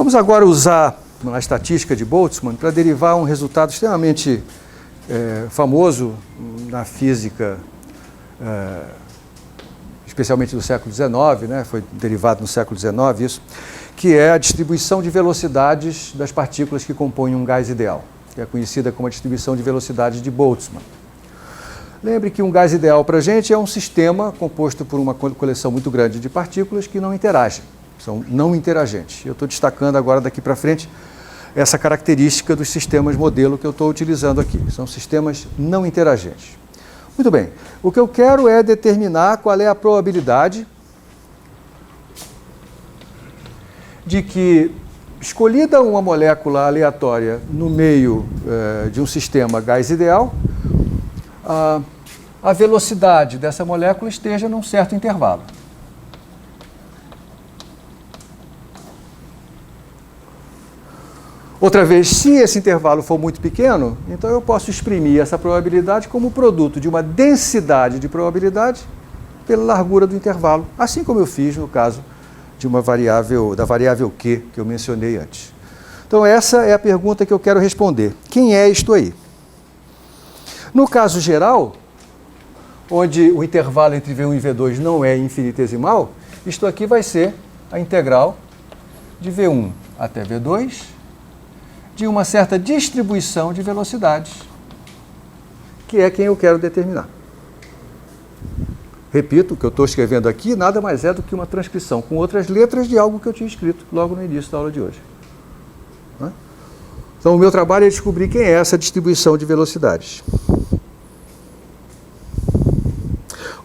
Vamos agora usar a estatística de Boltzmann para derivar um resultado extremamente famoso na física, especialmente do século XIX, né? Foi derivado no século XIX isso, que é a distribuição de velocidades das partículas que compõem um gás ideal, que é conhecida como a distribuição de velocidades de Boltzmann. Lembre que um gás ideal para a gente é um sistema composto por uma coleção muito grande de partículas que não interagem, são não interagentes. Eu estou destacando agora daqui para frente essa característica dos sistemas modelo que eu estou utilizando aqui. São sistemas não interagentes. Muito bem, o que eu quero é determinar qual é a probabilidade de que, escolhida uma molécula aleatória no meio de um sistema gás ideal, a velocidade dessa molécula esteja num certo intervalo. Outra vez, se esse intervalo for muito pequeno, então eu posso exprimir essa probabilidade como produto de uma densidade de probabilidade pela largura do intervalo, assim como eu fiz no caso de uma variável, da variável Q, que eu mencionei antes. Então essa é a pergunta que eu quero responder. Quem é isto aí? No caso geral, onde o intervalo entre V1 e V2 não é infinitesimal, isto aqui vai ser a integral de V1 até V2 de uma certa distribuição de velocidades, que é quem eu quero determinar. Repito, o que eu estou escrevendo aqui nada mais é do que uma transcrição com outras letras de algo que eu tinha escrito logo no início da aula de hoje. Então, o meu trabalho é descobrir quem é essa distribuição de velocidades.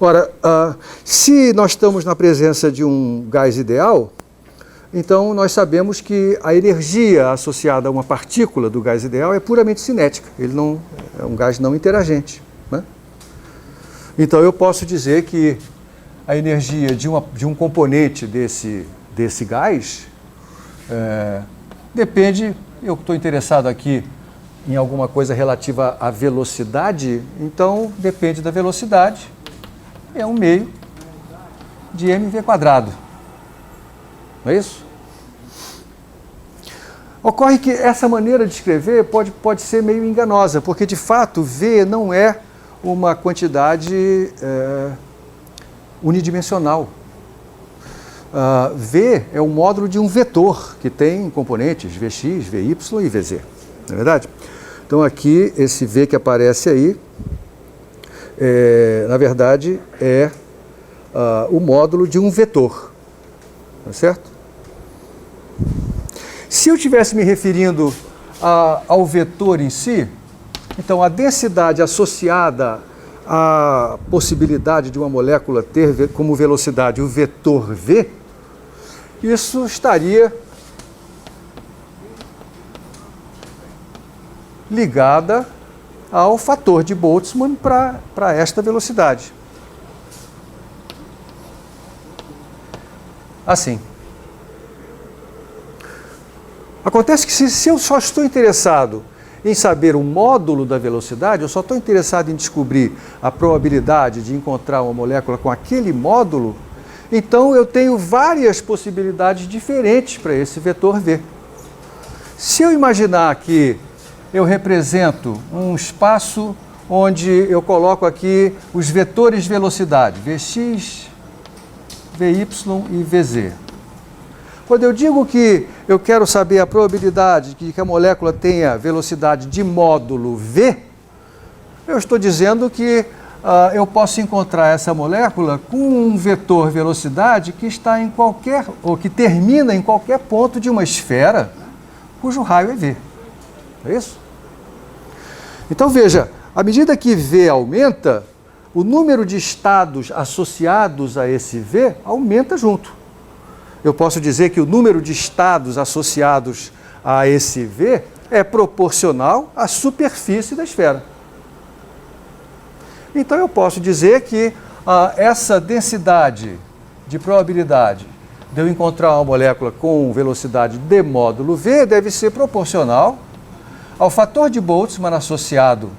Ora, se nós estamos na presença de um gás ideal, então nós sabemos que a energia associada a uma partícula do gás ideal é puramente cinética, ele não é um gás não interagente, né? Então eu posso dizer que a energia de um componente desse gás depende, eu estou interessado aqui em alguma coisa relativa à velocidade, então depende da velocidade, é 1/2 de mv². Não é isso? Ocorre que essa maneira de escrever pode ser meio enganosa, porque de fato V não é uma quantidade unidimensional. V é o módulo de um vetor que tem componentes Vx, Vy e Vz, não é verdade? Então aqui esse V que aparece aí, na verdade é o módulo de um vetor, tá certo? Se eu estivesse me referindo ao vetor em si, então a densidade associada à possibilidade de uma molécula ter como velocidade o vetor V, isso estaria ligada ao fator de Boltzmann para esta velocidade. Assim. Acontece que se eu só estou interessado em saber o módulo da velocidade, eu só estou interessado em descobrir a probabilidade de encontrar uma molécula com aquele módulo, então eu tenho várias possibilidades diferentes para esse vetor V. Se eu imaginar que eu represento um espaço onde eu coloco aqui os vetores de velocidade, Vx, Vy e Vz. Quando eu digo que eu quero saber a probabilidade de que a molécula tenha velocidade de módulo V, eu estou dizendo que eu posso encontrar essa molécula com um vetor velocidade que está em qualquer, ou que termina em qualquer ponto de uma esfera cujo raio é V. É isso? Então veja, à medida que V aumenta, o número de estados associados a esse V aumenta junto. Eu posso dizer que o número de estados associados a esse V é proporcional à superfície da esfera. Então eu posso dizer que essa densidade de probabilidade de eu encontrar uma molécula com velocidade de módulo V deve ser proporcional ao fator de Boltzmann associado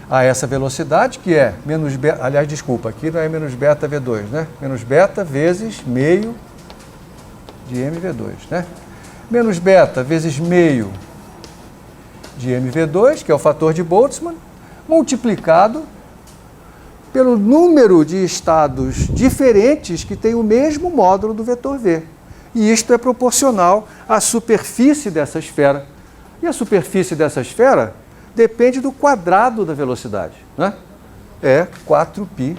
a essa velocidade, que é menos beta, aliás, desculpa, aqui não é menos beta V2, né? Menos beta vezes meio de mv2, né? menos beta vezes meio de mv2, que é o fator de Boltzmann, multiplicado pelo número de estados diferentes que tem o mesmo módulo do vetor v. E isto é proporcional à superfície dessa esfera. E a superfície dessa esfera depende do quadrado da velocidade, né? É 4π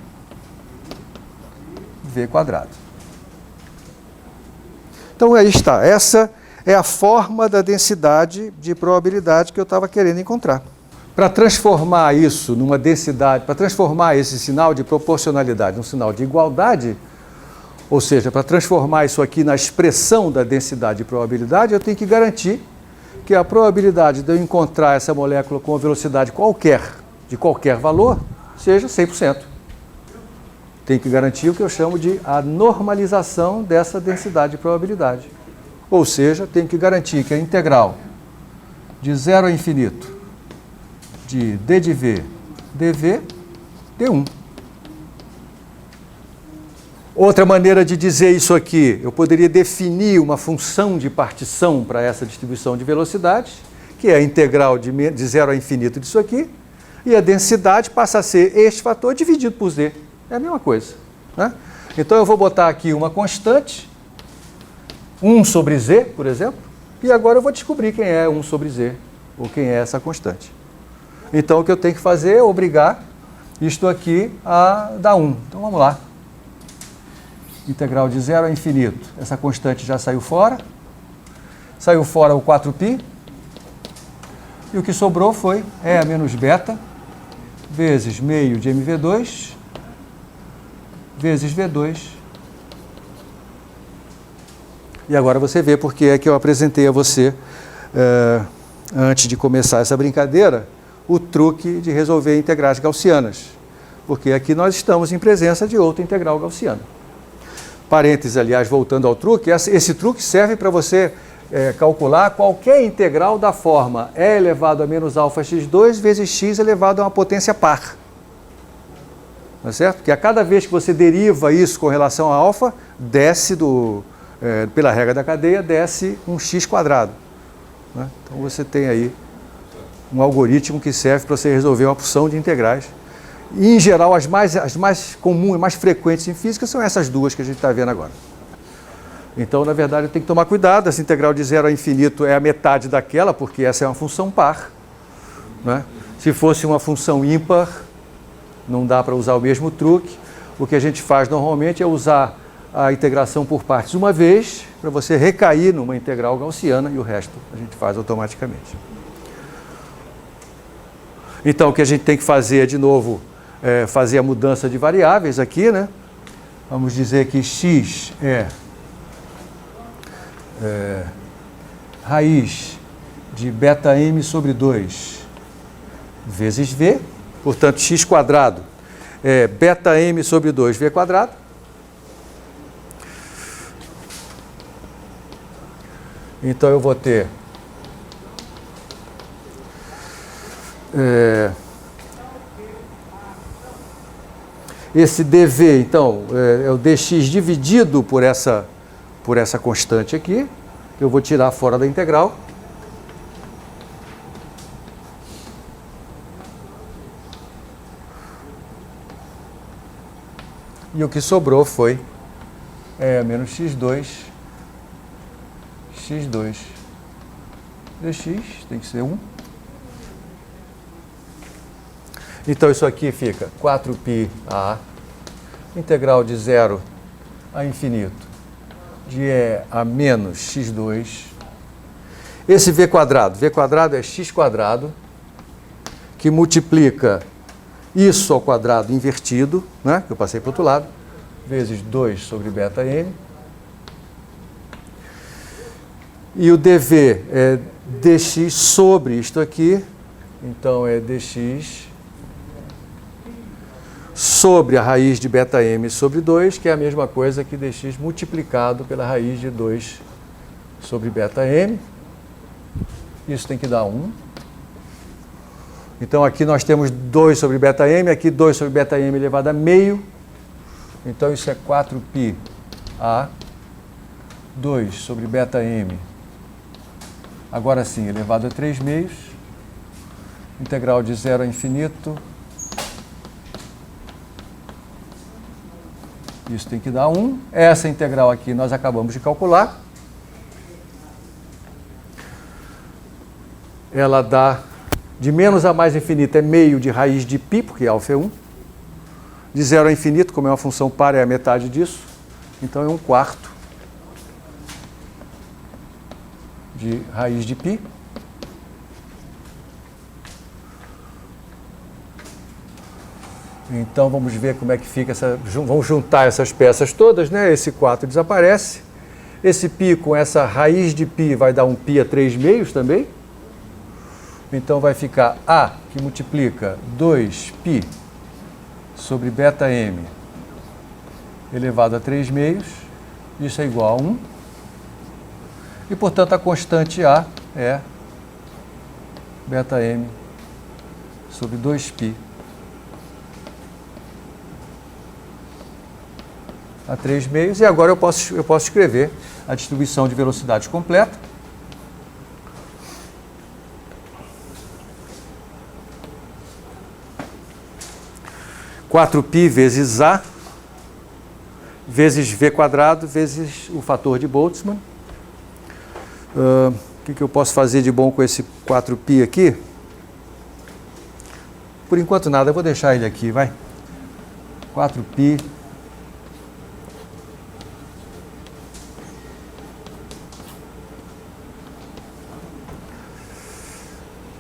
v quadrado. Então aí está, essa é a forma da densidade de probabilidade que eu estava querendo encontrar. Para transformar isso numa densidade, para transformar esse sinal de proporcionalidade num sinal de igualdade, ou seja, para transformar isso aqui na expressão da densidade de probabilidade, eu tenho que garantir que a probabilidade de eu encontrar essa molécula com uma velocidade qualquer, de qualquer valor, seja 100%. Tem que garantir o que eu chamo de a normalização dessa densidade de probabilidade. Ou seja, tem que garantir que a integral de 0 a infinito de d de v dv dê 1. Outra maneira de dizer isso aqui, eu poderia definir uma função de partição para essa distribuição de velocidades, que é a integral de 0 a infinito disso aqui, e a densidade passa a ser este fator dividido por z. É a mesma coisa, né? Então eu vou botar aqui uma constante, 1 sobre z, por exemplo, e agora eu vou descobrir quem é 1 sobre z, ou quem é essa constante. Então o que eu tenho que fazer é obrigar isto aqui a dar 1. Então vamos lá. Integral de 0 a infinito. Essa constante já saiu fora. Saiu fora o 4π. E o que sobrou foi E menos beta vezes meio de mv2 vezes v2. E agora você vê porque é que eu apresentei a você, antes de começar essa brincadeira, o truque de resolver integrais gaussianas. Porque aqui nós estamos em presença de outra integral gaussiana. Parênteses, aliás, voltando ao truque, esse truque serve para você calcular qualquer integral da forma e elevado a menos alfa x2 vezes x elevado a uma potência par. Não é certo? Porque a cada vez que você deriva isso com relação a alfa, desce pela regra da cadeia, desce um x quadrado. Né? Então você tem aí um algoritmo que serve para você resolver uma porção de integrais. E, em geral, as mais comuns, mais frequentes em física são essas duas que a gente está vendo agora. Então, na verdade, tem que tomar cuidado. Essa integral de 0 a infinito é a metade daquela, porque essa é uma função par, né? Se fosse uma função ímpar, não dá para usar o mesmo truque. O que a gente faz normalmente é usar a integração por partes uma vez, para você recair numa integral gaussiana, e o resto a gente faz automaticamente. Então, o que a gente tem que fazer, de novo, fazer a mudança de variáveis aqui, né? Vamos dizer que x é raiz de beta m sobre 2 vezes v, portanto, x quadrado é beta m sobre 2 v quadrado. Então, eu vou ter esse dv, então, é o dx dividido por essa constante aqui, que eu vou tirar fora da integral. E o que sobrou foi menos x2 dx, tem que ser 1. Então, isso aqui fica 4πa, integral de 0 a infinito, de E a menos x2. Esse v quadrado é x quadrado, que multiplica isso ao quadrado invertido, né, que eu passei para o outro lado, vezes 2 sobre beta m. E o dv é dx sobre isto aqui, então é dx sobre a raiz de beta m sobre 2, que é a mesma coisa que dx multiplicado pela raiz de 2 sobre beta m. Isso tem que dar 1. Então, aqui nós temos 2 sobre beta m, aqui 2 sobre beta m elevado a meio. Então, isso é 4πa 2 sobre beta m Agora sim, elevado a 3 meios, integral de 0 a infinito. Isso tem que dar 1. Essa integral aqui nós acabamos de calcular. Ela dá, de menos a mais infinito, é meio de raiz de π, porque alfa é 1. De 0 a infinito, como é uma função par, é a metade disso. Então é 1/4 de raiz de π. Então vamos ver como é que fica essa. Vamos juntar essas peças todas, né? Esse 4 desaparece. Esse π com essa raiz de π vai dar um π a 3 meios também. Então vai ficar A, que multiplica 2π sobre βm elevado a 3 meios. Isso é igual a 1. E, portanto, a constante A é βm sobre 2π a 3 meios. E agora eu posso escrever a distribuição de velocidade completa. Quatro π vezes A vezes V quadrado vezes o fator de Boltzmann. O que eu posso fazer de bom com esse 4π aqui? Por enquanto nada, eu vou deixar ele aqui, vai. 4π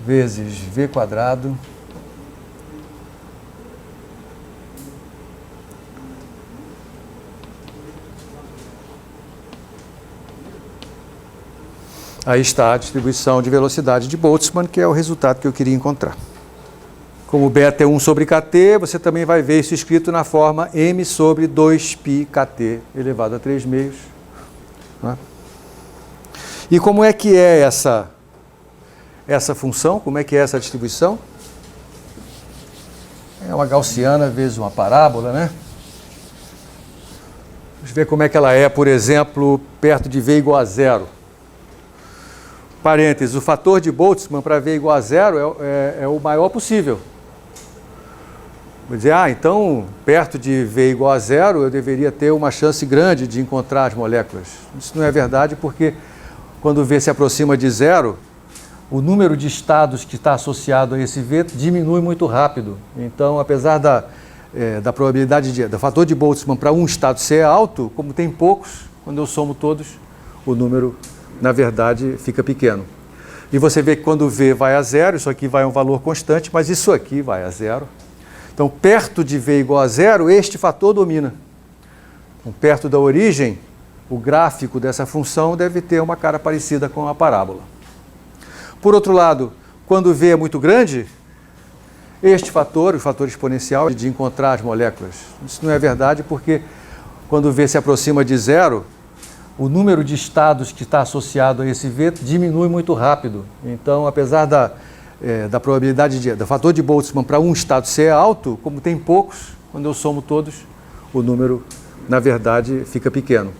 vezes V quadrado aí está a distribuição de velocidade de Boltzmann, que é o resultado que eu queria encontrar. Como beta é 1 sobre kt, você também vai ver isso escrito na forma m sobre 2π kt elevado a 3 meios. Né? E como é que é essa função? Como é que é essa distribuição? É uma gaussiana vezes uma parábola, né? Vamos ver como é que ela é, por exemplo, perto de v igual a 0. Parênteses, o fator de Boltzmann para v igual a 0 é o maior possível. Vou dizer, então, perto de v igual a 0, eu deveria ter uma chance grande de encontrar as moléculas. Isso não é verdade, porque quando v se aproxima de 0, o número de estados que está associado a esse v diminui muito rápido. Então, apesar da probabilidade do fator de Boltzmann para um estado ser alto, como tem poucos, quando eu somo todos, o número, na verdade, fica pequeno. E você vê que quando v vai a 0, isso aqui vai a um valor constante, mas isso aqui vai a 0. Então, perto de v igual a 0, este fator domina. Então, perto da origem, o gráfico dessa função deve ter uma cara parecida com a parábola. Por outro lado, quando v é muito grande, este fator, o fator exponencial, de encontrar as moléculas. Isso não é verdade, porque quando v se aproxima de 0, o número de estados que está associado a esse v diminui muito rápido. Então, apesar da probabilidade do fator de Boltzmann para um estado ser alto, como tem poucos, quando eu somo todos, o número, na verdade, fica pequeno.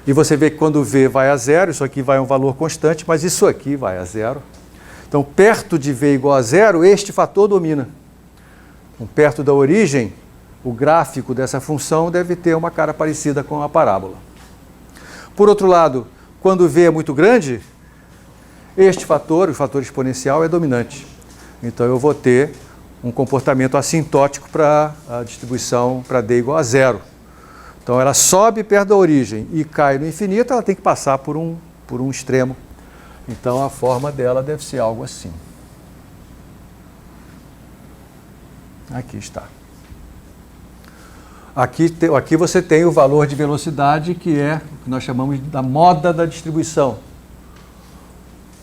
E você vê que quando v vai a 0, isso aqui vai a um valor constante, mas isso aqui vai a 0. Então, perto de v igual a 0, este fator domina. Então, perto da origem, o gráfico dessa função deve ter uma cara parecida com a parábola. Por outro lado, quando v é muito grande, este fator, o fator exponencial, é dominante. Então, eu vou ter um comportamento assintótico para a distribuição para d igual a 0. Então, ela sobe perto da origem e cai no infinito, ela tem que passar por um extremo. Então, a forma dela deve ser algo assim. Aqui está. Aqui você tem o valor de velocidade, que é o que nós chamamos da moda da distribuição.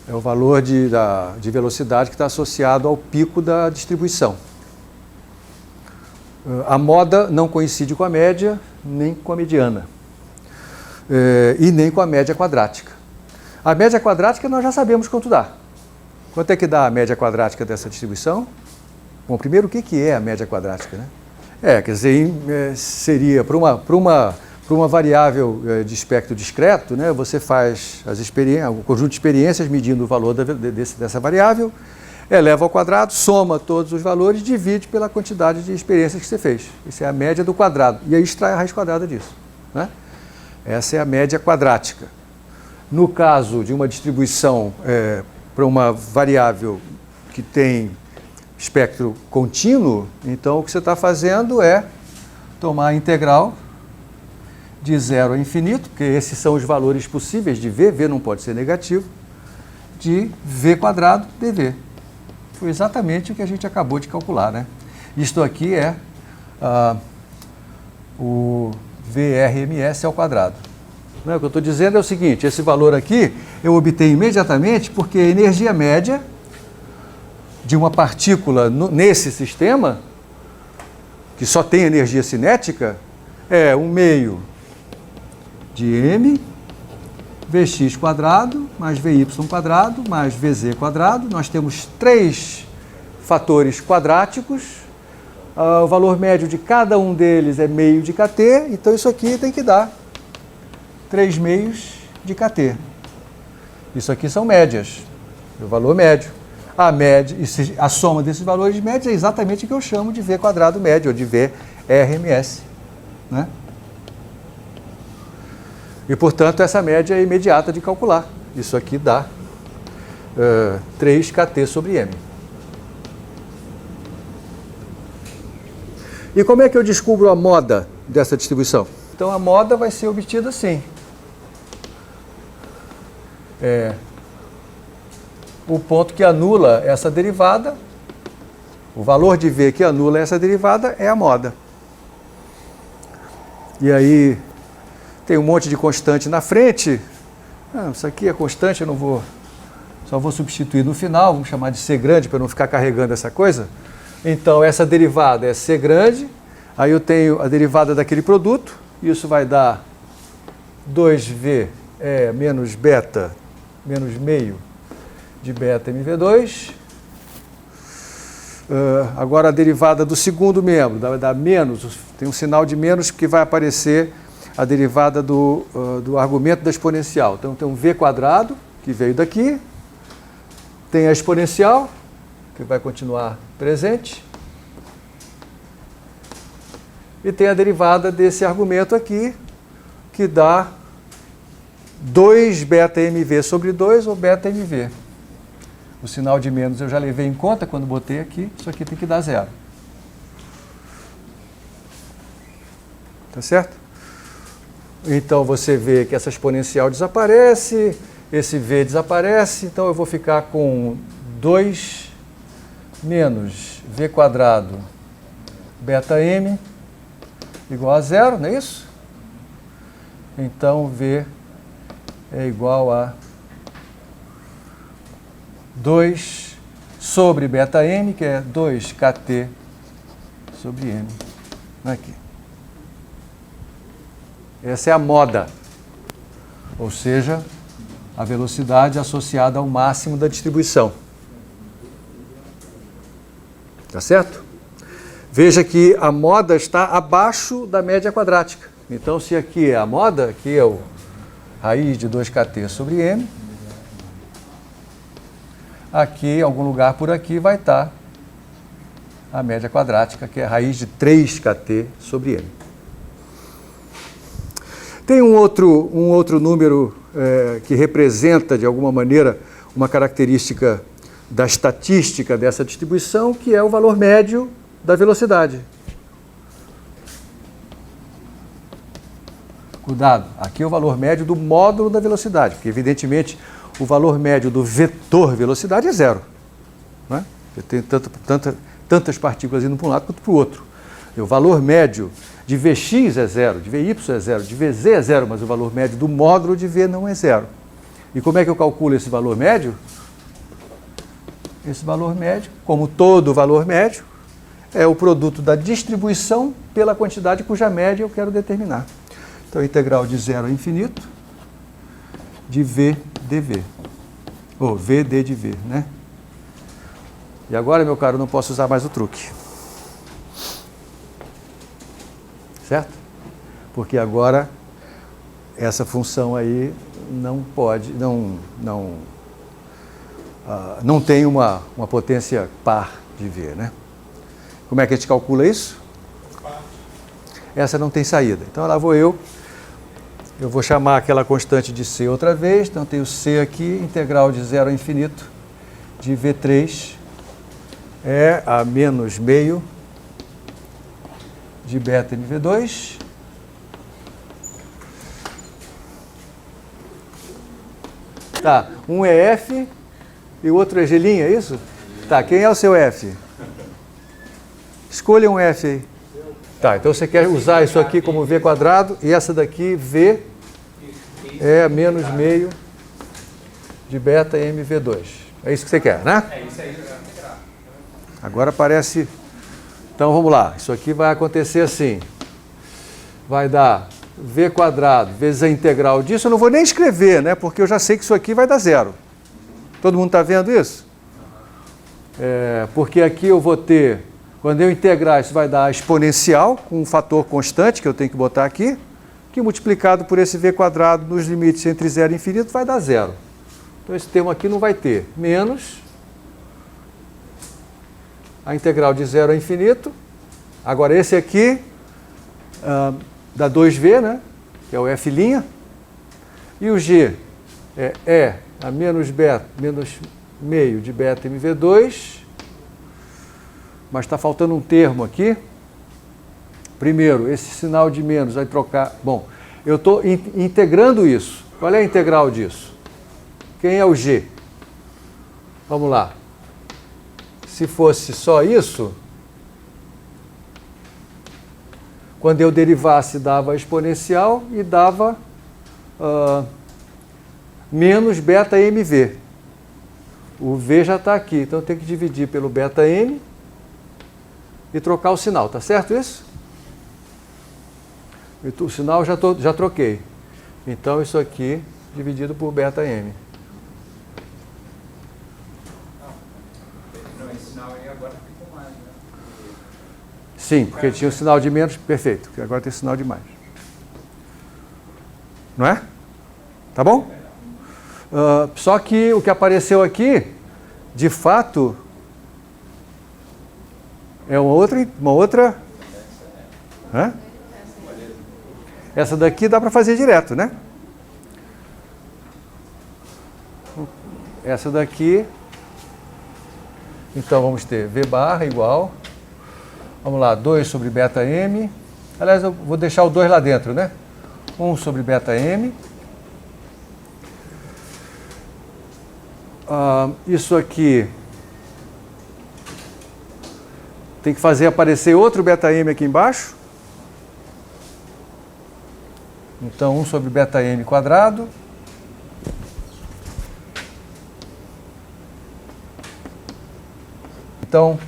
É o valor de velocidade que está associado ao pico da distribuição. A moda não coincide com a média, nem com a mediana. E nem com a média quadrática. A média quadrática nós já sabemos quanto dá. Quanto é que dá a média quadrática dessa distribuição? Bom, primeiro, o que é a média quadrática, né? Quer dizer, seria, para Para uma variável de espectro discreto, né, você faz o conjunto de experiências medindo o valor dessa variável, eleva ao quadrado, soma todos os valores, divide pela quantidade de experiências que você fez. Isso é a média do quadrado. E aí extrai a raiz quadrada disso. Né? Essa é a média quadrática. No caso de uma distribuição para uma variável que tem espectro contínuo, então o que você está fazendo é tomar a integral de 0 a infinito, porque esses são os valores possíveis de V não pode ser negativo, de V quadrado dV. Foi exatamente o que a gente acabou de calcular, né? Isto aqui é o VRMS ao quadrado. Não, o que eu estou dizendo é o seguinte, esse valor aqui eu obtenho imediatamente porque a energia média de uma partícula nesse sistema, que só tem energia cinética, é 1 meio de m Vx quadrado mais Vy quadrado mais Vz quadrado. Nós temos 3 fatores quadráticos. O valor médio de cada um deles é meio de kT, então isso aqui tem que dar 3 meios de kT. Isso aqui são médias, o valor médio. A soma desses valores médios é exatamente o que eu chamo de V quadrado médio, ou de VRMS. Né? E, portanto, essa média é imediata de calcular. Isso aqui dá 3 kT sobre m. E como é que eu descubro a moda dessa distribuição? Então, a moda vai ser obtida assim. O ponto que anula essa derivada, o valor de V que anula essa derivada é a moda. E aí tem um monte de constante na frente. Isso aqui é constante, eu não vou... Só vou substituir no final, vamos chamar de C grande para não ficar carregando essa coisa. Então, essa derivada é C grande, aí eu tenho a derivada daquele produto, isso vai dar 2V menos beta, menos meio de beta mv2. Agora a derivada do segundo membro, vai dar menos, tem um sinal de menos que vai aparecer a derivada do argumento da exponencial. Então tem um V quadrado, que veio daqui, tem a exponencial, que vai continuar presente, e tem a derivada desse argumento aqui, que dá 2 beta mv sobre 2, ou beta mv. O sinal de menos eu já levei em conta quando botei aqui, isso aqui tem que dar 0. Tá certo? Então você vê que essa exponencial desaparece, esse V desaparece, então eu vou ficar com 2 menos V quadrado beta m igual a 0, não é isso? Então V é igual a 2 sobre beta m, que é 2 kT sobre m. Aqui. Essa é a moda, ou seja, a velocidade associada ao máximo da distribuição. Tá certo? Veja que a moda está abaixo da média quadrática. Então, se aqui é a moda, aqui é o raiz de 2kT sobre m, aqui, em algum lugar por aqui, vai estar a média quadrática, que é a raiz de 3kT sobre m. Tem um outro número que representa, de alguma maneira, uma característica da estatística dessa distribuição, que é o valor médio da velocidade. Cuidado, aqui é o valor médio do módulo da velocidade, porque, evidentemente, o valor médio do vetor velocidade é 0. Né? Tem tantas partículas indo para um lado quanto para o outro. E o valor médio de Vx é 0, de Vy é 0, de Vz é 0, mas o valor médio do módulo de V não é 0. E como é que eu calculo esse valor médio? Esse valor médio, como todo valor médio, é o produto da distribuição pela quantidade cuja média eu quero determinar. Então, integral de 0 a infinito de V dV, ou Vd de V, né? E agora, meu caro, não posso usar mais o truque. Certo? porque agora essa função aí não pode, não tem uma potência par de V, né? Como é que a gente calcula isso? Essa não tem saída. Então lá vou eu vou chamar aquela constante de C outra vez, então tenho C aqui, integral de 0 a infinito de V3 é a menos meio de beta MV2 tá, um é F e o outro é G', é isso? Tá, quem é o seu F? Escolha um F aí. Tá, então você quer usar isso aqui como V quadrado e essa daqui, V, é menos meio de beta MV2. É isso que você quer, né? É isso aí. Agora parece... Então vamos lá, isso aqui vai acontecer assim. Vai dar V quadrado vezes a integral disso. Eu não vou nem escrever, né? Porque eu já sei que isso aqui vai dar zero. Todo mundo está vendo isso? Porque aqui eu vou ter... Quando eu integrar, isso vai dar exponencial, com um fator constante que eu tenho que botar aqui, que multiplicado por esse V quadrado nos limites entre 0 e infinito vai dar zero. Então esse termo aqui não vai ter. Menos a integral de 0 a infinito. Agora esse aqui dá 2V, né? Que é o F'. E o G é a menos meio de beta MV2. Mas está faltando um termo aqui. Primeiro, esse sinal de menos vai trocar... Bom, eu estou integrando isso. Qual é a integral disso? Quem é o G? Vamos lá. Se fosse só isso, quando eu derivasse, dava exponencial e dava menos beta MV. O V já está aqui, então eu tenho que dividir pelo beta M e trocar o sinal, tá certo isso? O sinal já troquei. Então isso aqui dividido por beta M. Não, esse sinal aí agora ficou mais, né? Sim, porque tinha o sinal de menos, perfeito, porque agora tem sinal de mais. Não é? Tá bom? Só que o que apareceu aqui, de fato... É uma outra... Hã? Essa daqui dá para fazer direto, né? Essa daqui... Então vamos ter V barra igual... Vamos lá, 2 sobre beta M. Aliás, eu vou deixar o 2 lá dentro, né? 1 sobre beta M. Isso aqui... Tem que fazer aparecer outro beta M aqui embaixo. Então, 1 sobre beta M quadrado. Então,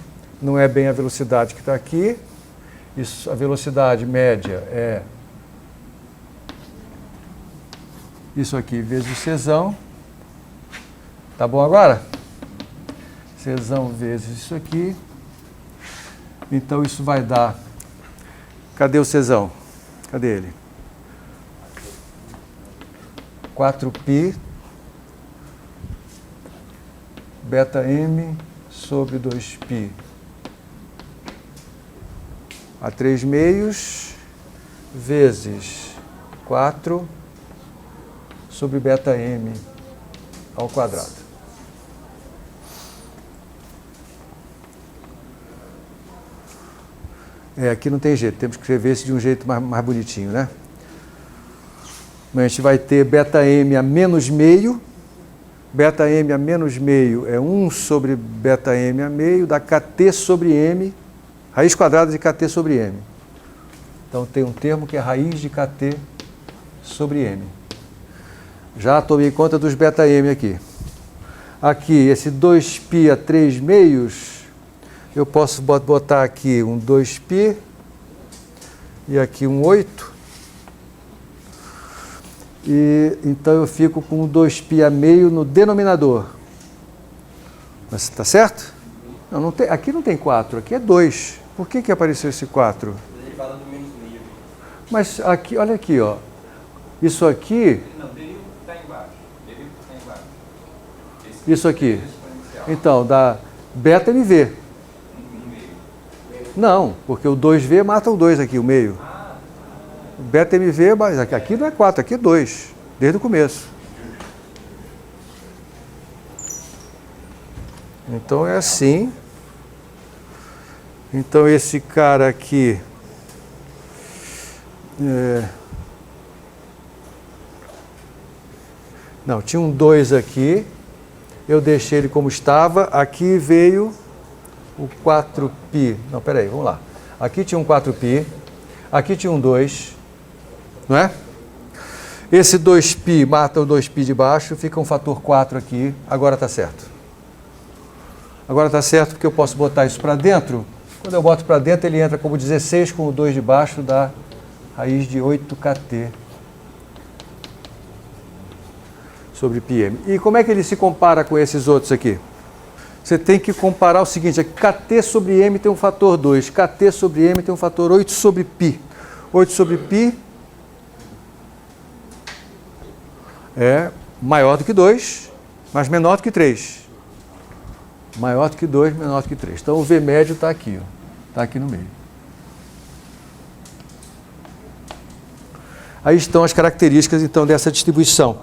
não é bem a velocidade que está aqui. Isso, a velocidade média é isso aqui vezes o Czão. Tá bom agora? Czão vezes isso aqui. Então isso vai dar... Cadê o Czão? Cadê ele? 4π beta M sobre 2π a 3 meios vezes 4 sobre beta M ao quadrado. Aqui não tem jeito, temos que escrever isso de um jeito mais bonitinho, né? A gente vai ter beta M a menos meio. Beta M a menos meio é 1 sobre beta M a meio, dá kT sobre M, raiz quadrada de kT sobre M. Então tem um termo que é raiz de kT sobre M. Já tomei conta dos beta M aqui. Aqui, esse 2π a 3 meios... Eu posso botar aqui um 2π e aqui um 8. E então eu fico com um 2π a meio no denominador. Mas está certo? Não tem, aqui não tem 4, aqui é 2. Por que apareceu esse 4? Mas aqui, olha aqui, ó. Isso aqui... Não, derivo está embaixo. Derivo está embaixo. Isso aqui. Então, dá beta MV. Não, porque o 2V mata o 2 aqui, o meio. Beta MV, mas aqui não é 4, aqui é 2, desde o começo. Então é assim. Então esse cara aqui... Não, tinha um 2 aqui. Eu deixei ele como estava. Aqui veio o 4π. Não, peraí, vamos lá. Aqui tinha um 4π. Aqui tinha um 2. Não é? Esse 2π mata o 2π de baixo. Fica um fator 4 aqui. Agora está certo. Agora está certo porque eu posso botar isso para dentro. Quando eu boto para dentro, ele entra como 16 com o 2 de baixo, dá raiz de 8kT sobre πm. E como é que ele se compara com esses outros aqui? Você tem que comparar o seguinte, kT sobre m tem um fator 2, kT sobre m tem um fator 8 sobre π. 8 sobre π é maior do que 2, mas menor do que 3. Maior do que 2, menor do que 3. Então o V médio está aqui, está aqui no meio. Aí estão as características então dessa distribuição.